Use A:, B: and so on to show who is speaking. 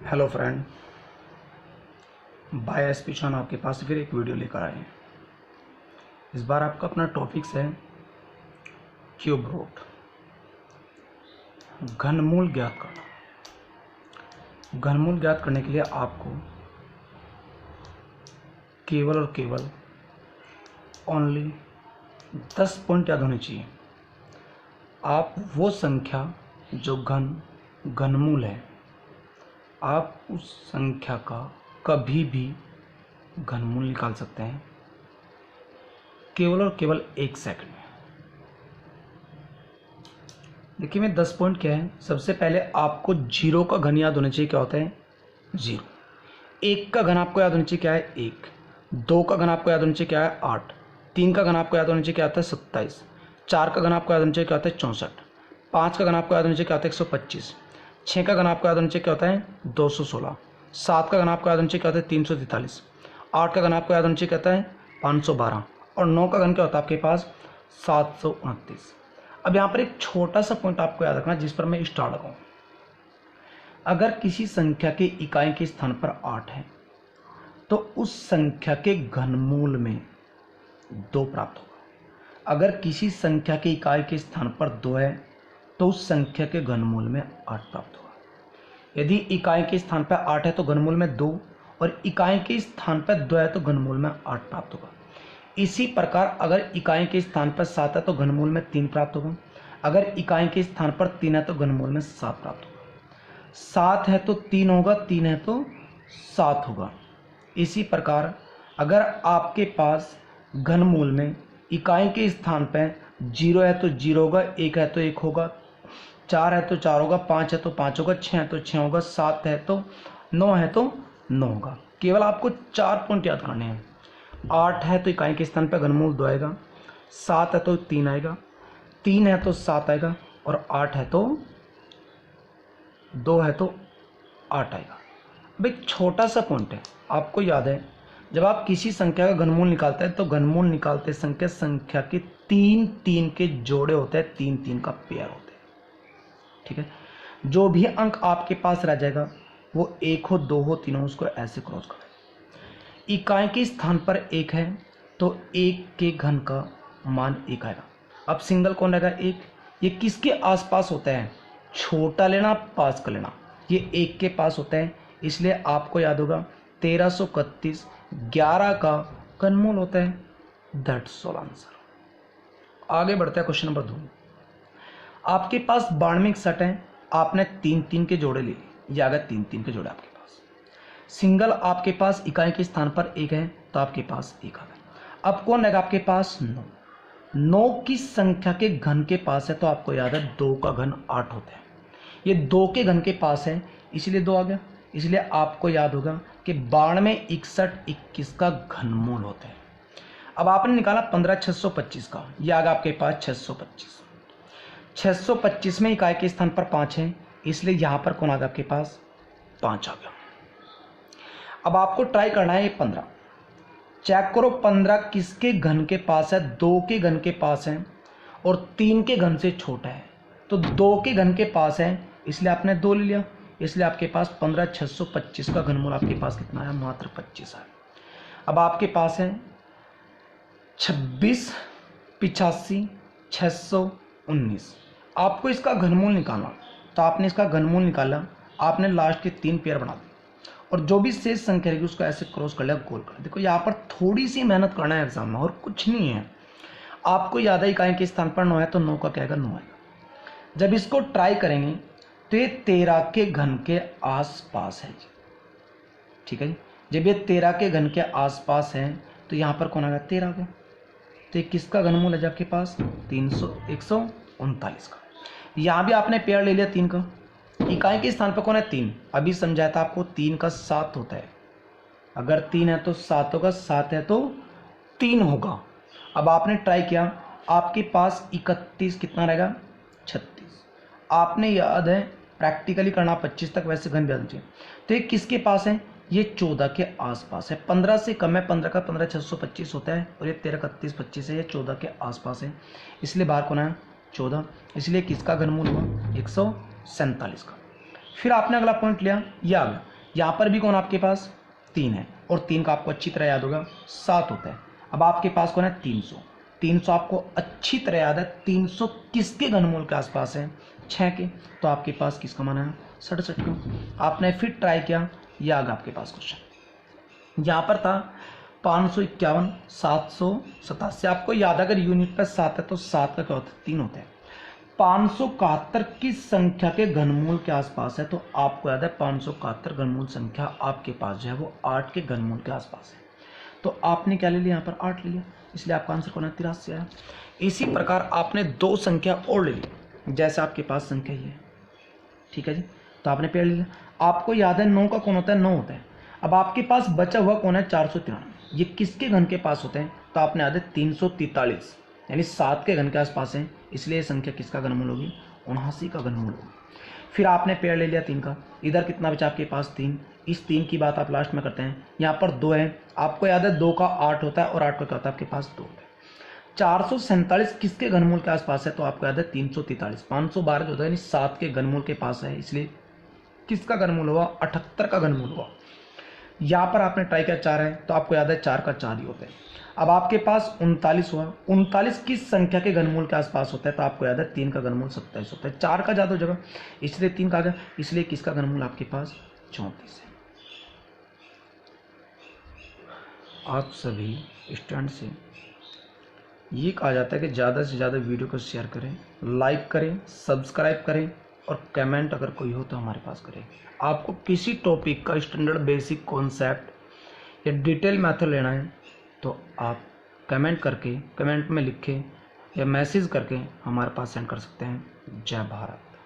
A: Hello friend, bye SP चान आपके पास फिर एक वीडियो लेकर आए हैं। इस बार आपका अपना टॉपिक्स है क्यूब रूट, घनमूल ज्ञात करना। घनमूल ज्ञात करने के लिए आपको केवल और केवल ओनली 10 पॉइंट याद होने चाहिए। आप वो संख्या जो घनमूल है, आप उस संख्या का कभी भी घनमूल निकाल सकते हैं केवल और केवल 1 सेकंड में। देखिए मैं 10 पॉइंट क्या है। सबसे पहले आपको 0 का घन याद होना चाहिए। क्या होता है 0। 1 का घन आपको याद होना चाहिए। क्या है 1। 2 का घन आपको याद होना चाहिए। क्या है 8। 3 का घन आपको याद होना चाहिए। क्या आता है 27। 4 का घन आपको याद होना चाहिए। क्या होता है 64। 5 का घन आपको याद होना चाहिए। क्या होता है 125। 6 का घन आपको याद होना चाहिए। क्या होता है 216। 7 का घन आपको याद होना चाहिए। क्या होता है 343। 8 का घन आपको याद होना चाहिए। क्या होता है 512। और 9 का घन क्या होता है आपके पास 729। अब यहाँ पर एक छोटा सा पॉइंट आपको याद रखना जिस पर मैं स्टार लगाऊं। अगर किसी संख्या के इकाई के स्थान पर 8 है तो उस संख्या के घनमूल में 2 प्राप्त होगा। अगर किसी संख्या के इकाई के स्थान पर 2 है तो उस संख्या के घनमूल में 8 प्राप्त होगा। यदि इकाई के स्थान पर 8 है तो घनमूल में 2 और इकाई के स्थान पर 2 है तो घनमूल में 8 प्राप्त होगा। इसी प्रकार अगर इकाई के स्थान पर 7 है तो घनमूल में 3 प्राप्त होगा। अगर इकाई के स्थान पर 3 है तो घनमूल में 7 प्राप्त होगा। 7 है तो 3 होगा, 3 है तो 7 होगा। इसी प्रकार अगर आपके पास घनमूल में इकाई के स्थान पर 0 है तो 0 होगा, 1 है तो 1 होगा, 4 है तो 4 होगा, 5 है तो 5 होगा, 6 है तो 6 होगा, 7 है तो 9 है तो 9 होगा। केवल आपको 4 पॉइंट याद करने हैं। 8 है तो इकाई के स्थान पर घनमूल 2 आएगा, 7 है तो 3 आएगा, 3 है तो 7 आएगा और 8 है तो 2 है तो 8 आएगा। अब एक छोटा सा पॉइंट है, आपको याद है जब आप किसी संख्या का घनमूल निकालते हैं तो घनमूल निकालते संख्या के 3 के जोड़े होते हैं, 3 का पेयर होते हैं। ठीक है, जो भी अंक आपके पास रह जाएगा वो 1 हो, 2 हो, 3 हो, उसको ऐसे क्रॉस करें। इकाई के स्थान पर 1 है तो 1 के घन का मान 1 आएगा। अब सिंगल कौन रहेगा 1। ये किसके आसपास होता है, छोटा लेना पास का लेना, ये 1 के पास होता है, इसलिए आपको याद होगा 1331 11 का घनमूल होता है। That's all answer. आगे बढ़ते हैं क्वेश्चन नंबर 2। आपके पास 92 सेट है, आपने 3 के जोड़े ले लिए। ये आ गए 3 के जोड़े आपके पास। सिंगल आपके पास इकाई के स्थान पर 1 है तो आपके पास 1 आ गया। अब कौन रहेगा आपके पास 9। 9 की संख्या के घन के पास है तो आपको याद है 2 का घन 8 होता है। ये 2 के घन के पास है इसलिए 2 आ गया। इसलिए आपको याद होगा कि 92 61 21 का घनमूल होता है। अब आपने निकाला 15 625 का, ये आ गया आपके पास 625। 625 में इकाई के स्थान पर 5 है इसलिए यहां पर कौन आ गया आपके पास 5 आ गया। अब आपको ट्राई करना है ये 15। चेक करो 15 किसके घन के पास है, 2 के घन के पास है और 3 के घन से छोटा है। तो 2 के घन के पास है इसलिए आपने 2 ले लिया, इसलिए आपके पास 15 625 का घनमूल आपके पास कितना है, मात्र 25 है। अब आपके पास है 26 85 619। आपको इसका घनमूल निकालना, तो आपने इसका घनमूल निकाला, आपने लास्ट के 3 पेयर बना दिए और जो भी शेष संख्या रहेगी उसको ऐसे क्रॉस कर लिया, गोल कर। देखो यहाँ पर थोड़ी सी मेहनत करना है एग्जाम में और कुछ नहीं है। आपको याद है इकाई के स्थान पर 9 है तो 9 का क्या आएगा 9 आएगा। जब इसको ट्राई करेंगे तो ये 13 के घन के आसपास है। ठीक है जी, जब ये 13 के घन के आसपास है तो यहाँ पर कौन आ गया 13 का। तो ये किसका घनमूल है आपके पास 139 का। यहाँ भी आपने पेयर ले लिया 3 का। इकाई के स्थान पर कौन है 3। अभी समझाया था आपको 3 का 7 होता है। अगर 3 है तो 7 होगा, 7 है तो 3 होगा। अब आपने ट्राई किया, आपके पास 31 कितना रहेगा 36। आपने याद है प्रैक्टिकली करना 25 तक, वैसे घन भी चाहिए। तो ये किसके पास है, ये 14 के आसपास है। 15 से कम है, 15 का 15 625 होता है और ये 13 31 25 है, ये 14 के आसपास है इसलिए बाहर कौन है 14। इसलिए किसका घनमूल हुआ 147 का। फिर आपने अगला पॉइंट लिया, ये आ गया यहाँ पर भी कौन आपके पास 3 है, और 3 का आपको अच्छी तरह याद होगा 7 होता है। अब आपके पास कौन है 300, 300 आपको अच्छी तरह याद है 300 किसके घनमूल के आसपास है 6 के, तो आपके पास किसका मान है 67 का। आपने फिर ट्राई किया, ये आ गया आपके पास क्वेश्चन। यहाँ पर था 551, 787, आपको याद है अगर यूनिट पर 7 है तो 7 का क्या होता है 3 होता है। 571 किस संख्या के घनमूल के आसपास है, तो आपको याद है 571 घनमूल संख्या आपके पास जो है वो 8 के घनमूल के आसपास है, तो आपने क्या ले लिया यहाँ पर 8 ले लिया, इसलिए आपका आंसर कौन है 83 आया। इसी प्रकार आपने 2 संख्या और ले ली, जैसे आपके पास संख्या ये है, ठीक है जी, तो आपने पेड़ ले लिया। आपको याद है 9 का कौन होता है 9 होता है। अब आपके पास बचा हुआ कौन है 493, ये किसके घन के पास होते हैं, तो आपने याद है 343 यानी 7 के घन के आसपास है, इसलिए संख्या किसका घनमूल होगी 79 का घनमूल होगी। फिर आपने पेड़ ले लिया 3 का, इधर कितना बचा आपके पास 3, इस 3 की बात आप लास्ट में करते हैं। यहाँ पर 2 है, आपको याद है 2 का 8 होता है और 8 का क्या होता है आपके पास 2 होता है। 447 किसके घनमूल के आसपास है, तो आपको याद है 343, 512 जो होता है यानी 7 के घनमूल के पास है, इसलिए किसका घनमूल हुआ 78 का घनमूल हुआ। यहाँ पर आपने ट्राई किया 4 है, तो आपको याद है 4 का 4 ही होता है। अब आपके पास 39 हुआ, 39 किस संख्या के घनमूल के आसपास होता है, तो आपको याद है 3 का घनमूल 27 होता है, 4 का ज़्यादा हो जाएगा इसलिए 3 का आ गया, इसलिए किसका घनमूल आपके पास 34 है। आप सभी स्टूडेंट से ये कहा जाता है कि ज़्यादा से ज़्यादा वीडियो को शेयर करें, लाइक करें, सब्सक्राइब करें और कमेंट अगर कोई हो तो हमारे पास करें। आपको किसी टॉपिक का स्टैंडर्ड बेसिक कॉन्सेप्ट या डिटेल मेथड लेना है तो आप कमेंट करके, कमेंट में लिख के या मैसेज करके हमारे पास सेंड कर सकते हैं। जय भारत।